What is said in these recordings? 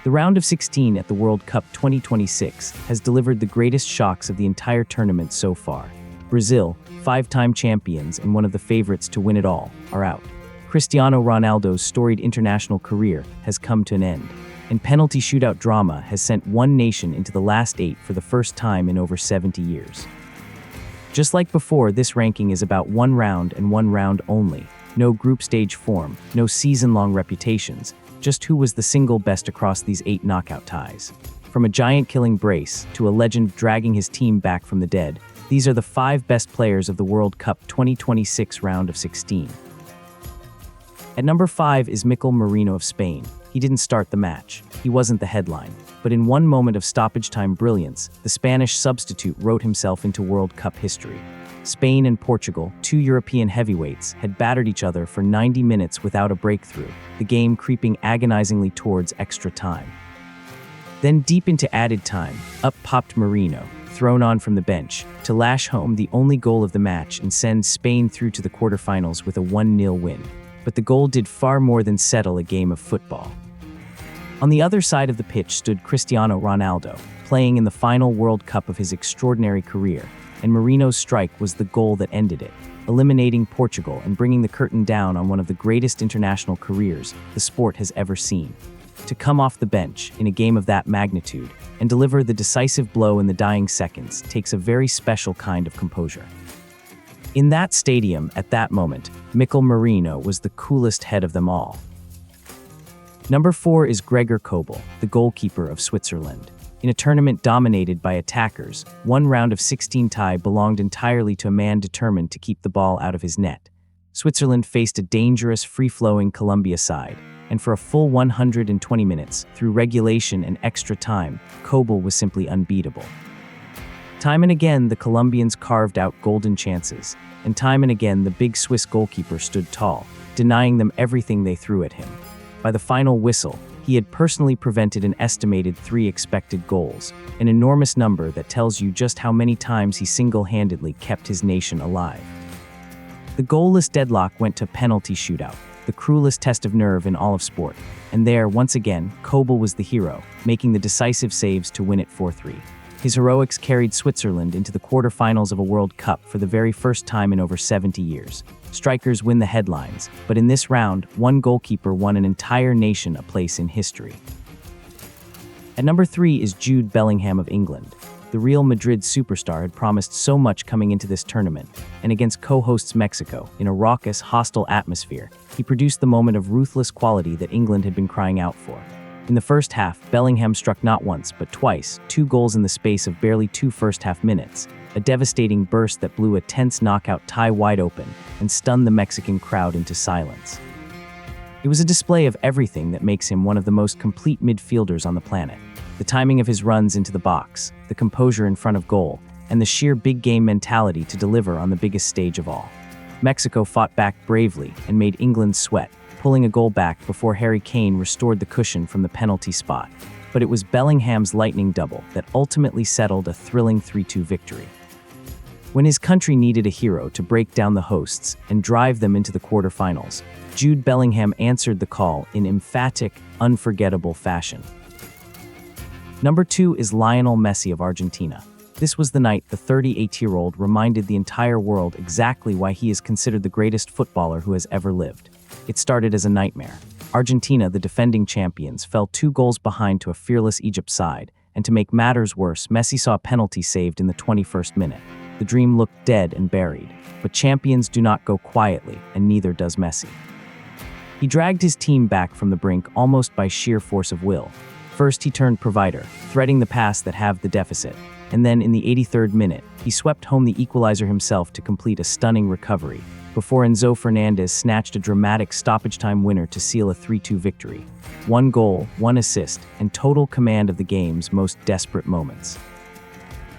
The round of 16 at the World Cup 2026 has delivered the greatest shocks of the entire tournament so far. Brazil, five-time champions and one of the favorites to win it all, are out. Cristiano Ronaldo's storied international career has come to an end, and penalty shootout drama has sent one nation into the last 8 for the first time in over 70 years. Just like before, this ranking is about one round and one round only. No group stage form, no season-long reputations, just who was the single best across these 8 knockout ties. From a giant killing brace to a legend dragging his team back from the dead, these are the 5 best players of the World Cup 2026 round of 16. At number 5 is Mikel Merino of Spain. He didn't start the match. He wasn't the headline. But in one moment of stoppage-time brilliance, the Spanish substitute wrote himself into World Cup history. Spain and Portugal, 2 European heavyweights, had battered each other for 90 minutes without a breakthrough, the game creeping agonizingly towards extra time. Then deep into added time, up popped Merino, thrown on from the bench, to lash home the only goal of the match and send Spain through to the quarterfinals with a 1-0 win. But the goal did far more than settle a game of football. On the other side of the pitch stood Cristiano Ronaldo, playing in the final World Cup of his extraordinary career, and Merino's strike was the goal that ended it, eliminating Portugal and bringing the curtain down on one of the greatest international careers the sport has ever seen. To come off the bench in a game of that magnitude and deliver the decisive blow in the dying seconds takes a very special kind of composure. In that stadium, at that moment, Mikel Merino was the coolest head of them all. Number 4 is Gregor Kobel, the goalkeeper of Switzerland. In a tournament dominated by attackers, one round of 16 tie belonged entirely to a man determined to keep the ball out of his net. Switzerland faced a dangerous, free-flowing Colombia side, and for a full 120 minutes, through regulation and extra time, Kobel was simply unbeatable. Time and again, the Colombians carved out golden chances, and time and again, the big Swiss goalkeeper stood tall, denying them everything they threw at him. By the final whistle, he had personally prevented an estimated 3 expected goals, an enormous number that tells you just how many times he single-handedly kept his nation alive. The goalless deadlock went to penalty shootout, the cruelest test of nerve in all of sport, and there, once again, Kobel was the hero, making the decisive saves to win it 4-3. His heroics carried Switzerland into the quarterfinals of a World Cup for the very first time in over 70 years. Strikers win the headlines, but in this round, one goalkeeper won an entire nation a place in history. At number 3 is Jude Bellingham of England. The Real Madrid superstar had promised so much coming into this tournament, and against co-hosts Mexico, in a raucous, hostile atmosphere, he produced the moment of ruthless quality that England had been crying out for. In the first half, Bellingham struck not once, but twice, 2 goals in the space of barely 2 first-half minutes, a devastating burst that blew a tense knockout tie wide open and stunned the Mexican crowd into silence. It was a display of everything that makes him one of the most complete midfielders on the planet. The timing of his runs into the box, the composure in front of goal, and the sheer big-game mentality to deliver on the biggest stage of all. Mexico fought back bravely and made England sweat, pulling a goal back before Harry Kane restored the cushion from the penalty spot. But it was Bellingham's lightning double that ultimately settled a thrilling 3-2 victory. When his country needed a hero to break down the hosts and drive them into the quarterfinals, Jude Bellingham answered the call in emphatic, unforgettable fashion. Number 2 is Lionel Messi of Argentina. This was the night the 38-year-old reminded the entire world exactly why he is considered the greatest footballer who has ever lived. It started as a nightmare. Argentina, the defending champions, fell 2 goals behind to a fearless Egypt side, and to make matters worse, Messi saw a penalty saved in the 21st minute. The dream looked dead and buried, but champions do not go quietly, and neither does Messi. He dragged his team back from the brink almost by sheer force of will. First, he turned provider, threading the pass that halved the deficit, and then in the 83rd minute, he swept home the equalizer himself to complete a stunning recovery, before Enzo Fernandez snatched a dramatic stoppage-time winner to seal a 3-2 victory. 1 goal, 1 assist, and total command of the game's most desperate moments.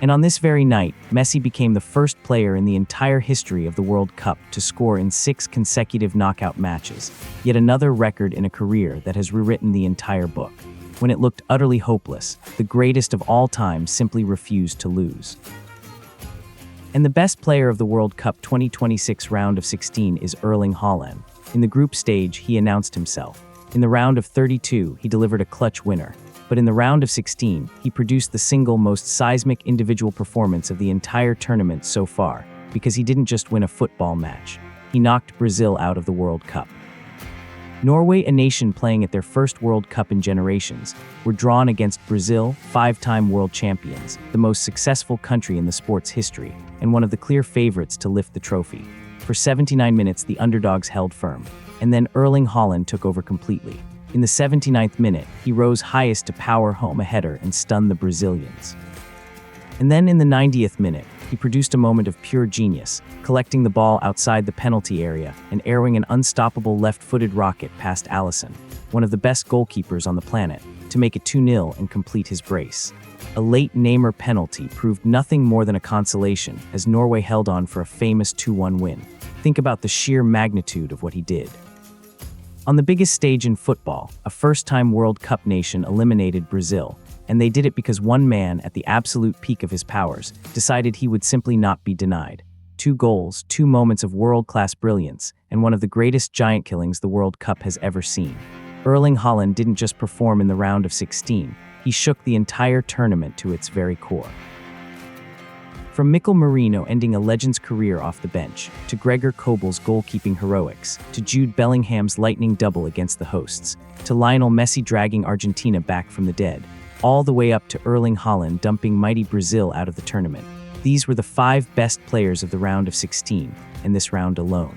And on this very night, Messi became the first player in the entire history of the World Cup to score in 6 consecutive knockout matches, yet another record in a career that has rewritten the entire book. When it looked utterly hopeless, the greatest of all time simply refused to lose. And the best player of the World Cup 2026 round of 16 is Erling Haaland. In the group stage, he announced himself. In the round of 32, he delivered a clutch winner. But in the round of 16, he produced the single most seismic individual performance of the entire tournament so far, because he didn't just win a football match. He knocked Brazil out of the World Cup. Norway, a nation playing at their first World Cup in generations, were drawn against Brazil, 5-time world champions, the most successful country in the sport's history, and one of the clear favorites to lift the trophy. For 79 minutes, the underdogs held firm, and then Erling Haaland took over completely. In the 79th minute, he rose highest to power home a header and stun the Brazilians. And then in the 90th minute, he produced a moment of pure genius, collecting the ball outside the penalty area and arrowing an unstoppable left-footed rocket past Alisson, one of the best goalkeepers on the planet, to make it 2-0 and complete his brace. A late Neymar penalty proved nothing more than a consolation as Norway held on for a famous 2-1 win. Think about the sheer magnitude of what he did. On the biggest stage in football, a first-time World Cup nation eliminated Brazil, and they did it because one man, at the absolute peak of his powers, decided he would simply not be denied. 2 goals, 2 moments of world-class brilliance, and one of the greatest giant killings the World Cup has ever seen. Erling Haaland didn't just perform in the round of 16, he shook the entire tournament to its very core. From Mikel Merino ending a legend's career off the bench, to Gregor Kobel's goalkeeping heroics, to Jude Bellingham's lightning double against the hosts, to Lionel Messi dragging Argentina back from the dead, all the way up to Erling Haaland dumping mighty Brazil out of the tournament. These were the 5 best players of the round of 16, and this round alone.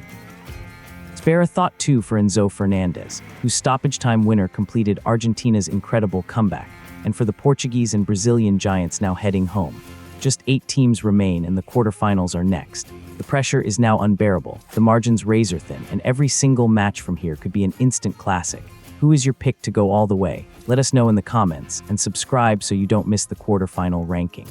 Spare a thought too for Enzo Fernandez, whose stoppage-time winner completed Argentina's incredible comeback, and for the Portuguese and Brazilian giants now heading home. Just 8 teams remain and the quarterfinals are next. The pressure is now unbearable, the margins razor thin, and every single match from here could be an instant classic. Who is your pick to go all the way? Let us know in the comments, and subscribe so you don't miss the quarterfinal ranking.